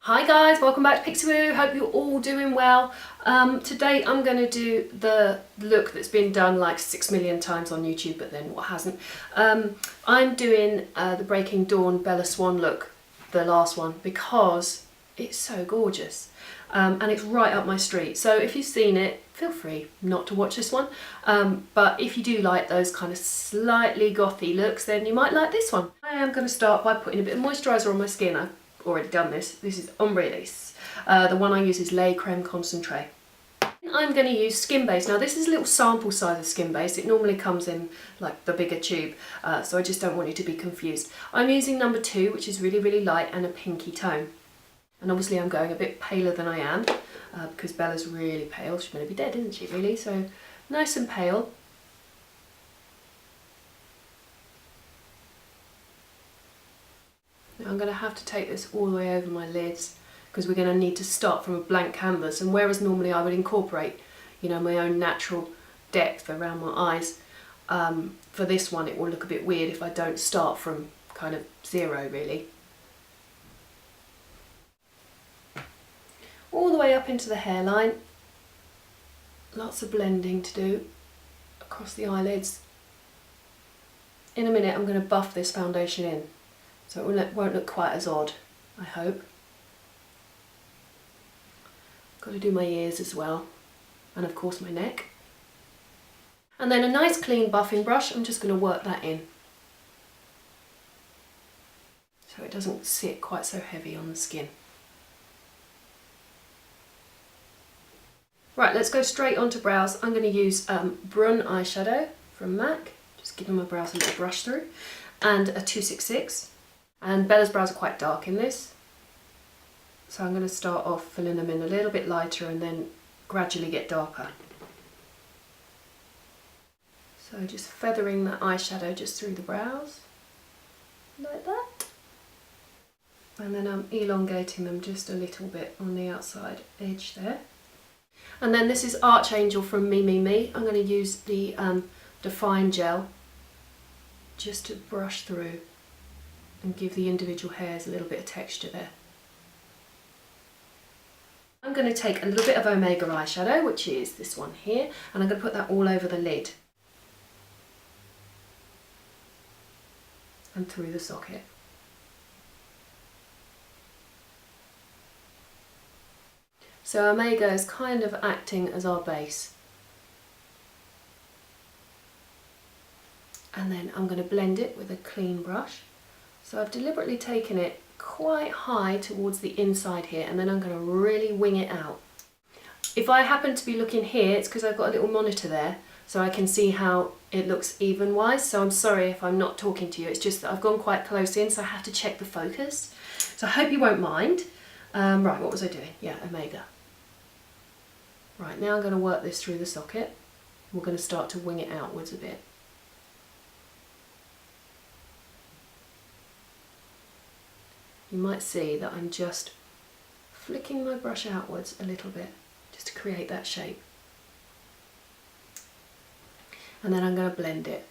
Hi guys, welcome back to Pixie. Hope you're all doing well. Today I'm going to do the look that's been done like 6 million times on YouTube, but then what hasn't. I'm doing the Breaking Dawn Bella Swan look, the last one, because it's so gorgeous. And it's right up my street. So if you've seen it, feel free not to watch this one. But if you do like those kind of slightly gothy looks, then you might like this one. I am going to start by putting a bit of moisturiser on my skin. I've already done this. This is Ombre Elise. The one I use is Lait Creme Concentrate. I'm going to use Skin Base. Now this is a little sample size of Skin Base. It normally comes in like the bigger tube, so I just don't want you to be confused. I'm using number 2, which is really, really light and a pinky tone. And obviously I'm going a bit paler than I am, because Bella's really pale. She's going to be dead, isn't she, really? So nice and pale. Now I'm going to have to take this all the way over my lids, because we're going to need to start from a blank canvas. And whereas normally I would incorporate, you know, my own natural depth around my eyes, for this one it will look a bit weird if I don't start from kind of zero, really. All the way up into the hairline. Lots of blending to do across the eyelids. In a minute I'm going to buff this foundation in, so it won't look quite as odd, I hope. Got to do my ears as well, and of course my neck. And then a nice clean buffing brush, I'm just going to work that in, so it doesn't sit quite so heavy on the skin. Right, let's go straight onto brows. I'm going to use Brun eyeshadow from MAC, just giving my brows a little brush through, and a 266. And Bella's brows are quite dark in this, so I'm going to start off filling them in a little bit lighter and then gradually get darker. So just feathering that eyeshadow just through the brows, like that. And then I'm elongating them just a little bit on the outside edge there. And then this is Archangel from Me. I'm going to use the Define Gel just to brush through and give the individual hairs a little bit of texture there. I'm going to take a little bit of Omega eyeshadow, which is this one here, and I'm going to put that all over the lid and through the socket. So Omega is kind of acting as our base. And then I'm going to blend it with a clean brush. So I've deliberately taken it quite high towards the inside here, and then I'm going to really wing it out. If I happen to be looking here, it's because I've got a little monitor there, so I can see how it looks even-wise. So I'm sorry if I'm not talking to you, it's just that I've gone quite close in, so I have to check the focus. So I hope you won't mind. Right, what was I doing? Yeah, Omega. Right, now I'm going to work this through the socket. We're going to start to wing it outwards a bit. You might see that I'm just flicking my brush outwards a little bit, just to create that shape. And then I'm going to blend it.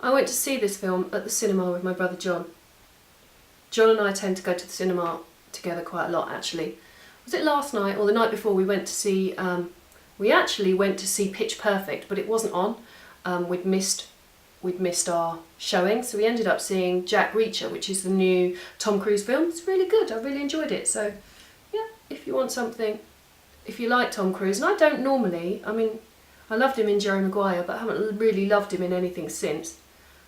I went to see this film at the cinema with my brother John. John and I tend to go to the cinema together quite a lot, actually. Was it last night or the night before we went to see, we actually went to see Pitch Perfect, but it wasn't on. We'd missed our showing, so we ended up seeing Jack Reacher, which is the new Tom Cruise film. It's really good, I really enjoyed it. So yeah, if you want something, if you like Tom Cruise, and I don't normally, I mean, I loved him in Jerry Maguire, but I haven't really loved him in anything since.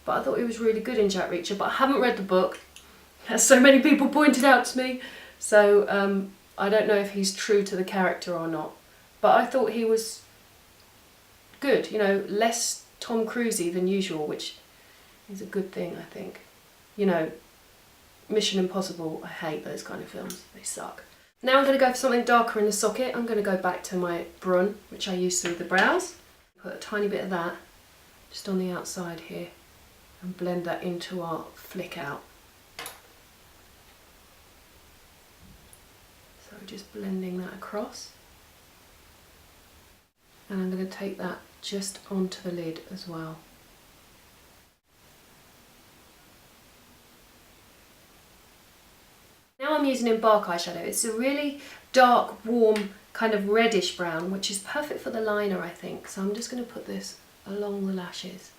But I thought he was really good in Jack Reacher, but I haven't read the book, as so many people pointed out to me. So I don't know if he's true to the character or not, but I thought he was good, you know, less Tom Cruisey than usual, which is a good thing, I think. You know, Mission Impossible, I hate those kind of films, they suck. Now I'm going to go for something darker in the socket. I'm going to go back to my Brun, which I used through the brows. Put a tiny bit of that just on the outside here and blend that into our flick out. So just blending that across. And I'm going to take that just onto the lid as well. using in Bark eyeshadow. It's a really dark, warm, kind of reddish brown, which is perfect for the liner, I think. So I'm just going to put this along the lashes.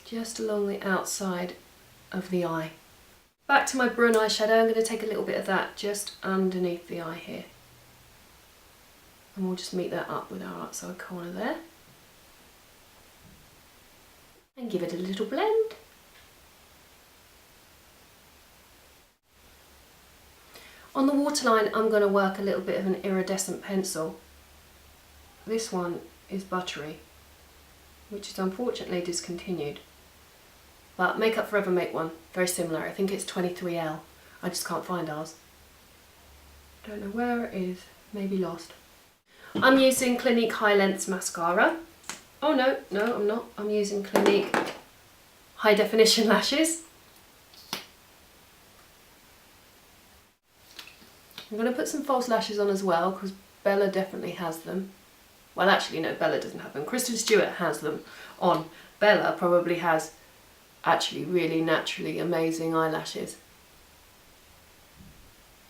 Just along the outside of the eye. Back to my Brun eyeshadow, I'm going to take a little bit of that just underneath the eye here. And we'll just meet that up with our outside corner there. And give it a little blend. On the waterline, I'm going to work a little bit of an iridescent pencil. This one is buttery, which is unfortunately discontinued. But Makeup Forever make one, very similar. I think it's 23L. I just can't find ours. Don't know where it is, maybe lost. I'm using Clinique High Length Mascara. Oh no, I'm not. I'm using Clinique High Definition Lashes. I'm going to put some false lashes on as well, because Bella definitely has them. Well, actually no, Bella doesn't have them. Kristen Stewart has them on. Bella probably has actually really naturally amazing eyelashes.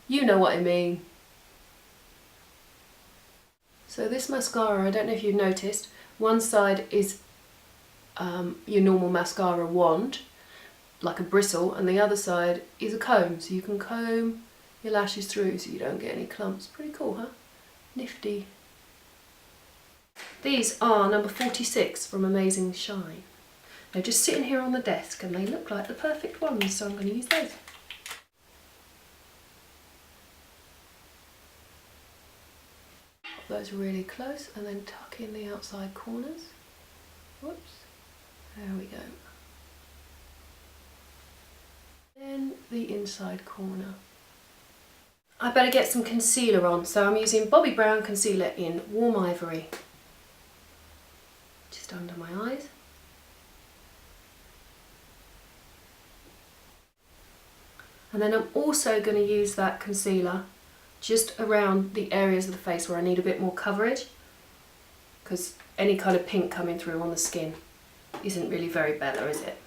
You know what I mean. So this mascara, I don't know if you've noticed, one side is your normal mascara wand, like a bristle, and the other side is a comb, so you can comb your lashes through so you don't get any clumps. Pretty cool, huh? Nifty. These are number 46 from Amazing Shine. They're just sitting here on the desk and they look like the perfect ones, so I'm going to use those. Pop those really close and then tuck in the outside corners. Whoops. There we go. Then the inside corner. I better get some concealer on, so I'm using Bobbi Brown concealer in Warm Ivory. Just under my eyes. And then I'm also going to use that concealer just around the areas of the face where I need a bit more coverage, because any kind of pink coming through on the skin isn't really very Bella, is it?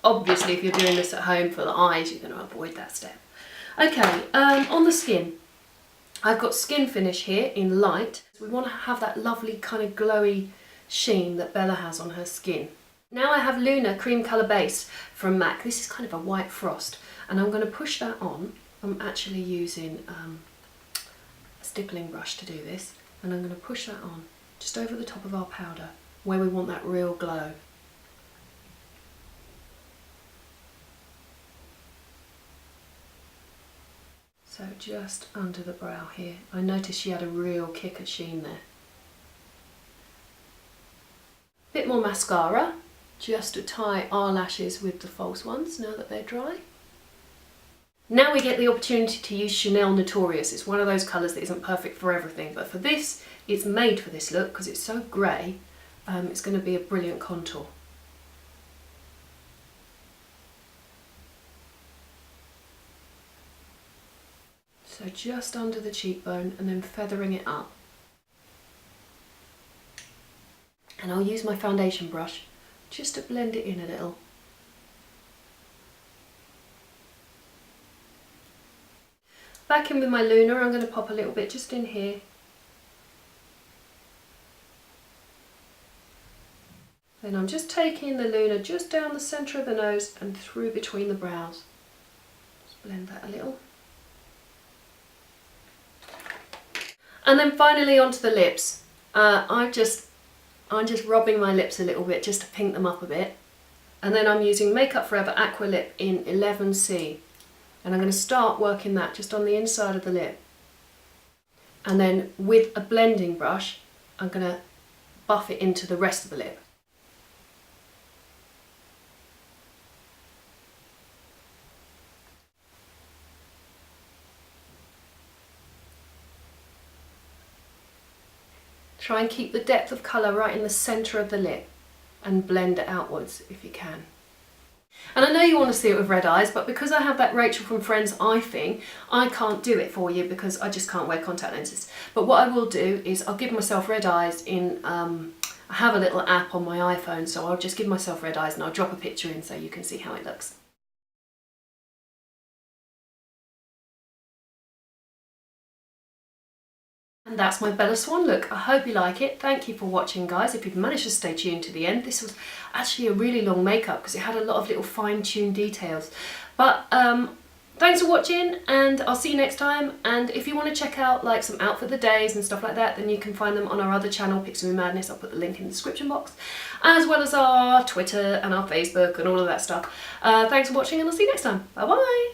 Obviously, if you're doing this at home for the eyes, you're going to avoid that step. Okay, on the skin, I've got Skin Finish here in light. We want to have that lovely kind of glowy sheen that Bella has on her skin. Now I have Luna Cream Colour Base from MAC. This is kind of a white frost, and I'm going to push that on. I'm actually using a stippling brush to do this, and I'm going to push that on just over the top of our powder where we want that real glow. So just under the brow here. I noticed she had a real kick of sheen there. Bit more mascara, just to tie our lashes with the false ones now that they're dry. Now we get the opportunity to use Chanel Notorious. It's one of those colours that isn't perfect for everything, but for this, it's made for this look because it's so grey. It's going to be a brilliant contour. So just under the cheekbone and then feathering it up. And I'll use my foundation brush just to blend it in a little. Back in with my Luna, I'm going to pop a little bit just in here. Then I'm just taking the Luna just down the centre of the nose and through between the brows. Just blend that a little. And then finally onto the lips. I'm just rubbing my lips a little bit just to pink them up a bit. And then I'm using Makeup Forever Aqua Lip in 11C. And I'm going to start working that just on the inside of the lip. And then with a blending brush, I'm going to buff it into the rest of the lip. Try and keep the depth of colour right in the centre of the lip and blend it outwards if you can. And I know you want to see it with red eyes, but because I have that Rachel from Friends eye thing, I can't do it for you because I just can't wear contact lenses. But what I will do is I'll give myself red eyes in, I have a little app on my iPhone, so I'll just give myself red eyes and I'll drop a picture in so you can see how it looks. And that's my Bella Swan look. I hope you like it. Thank you for watching, guys. If you've managed to stay tuned to the end, this was actually a really long makeup because it had a lot of little fine-tuned details. But thanks for watching, and I'll see you next time. And if you want to check out like some outfit of the days and stuff like that, then you can find them on our other channel, Pixie Madness. I'll put the link in the description box, as well as our Twitter and our Facebook and all of that stuff. Thanks for watching, and I'll see you next time. Bye bye.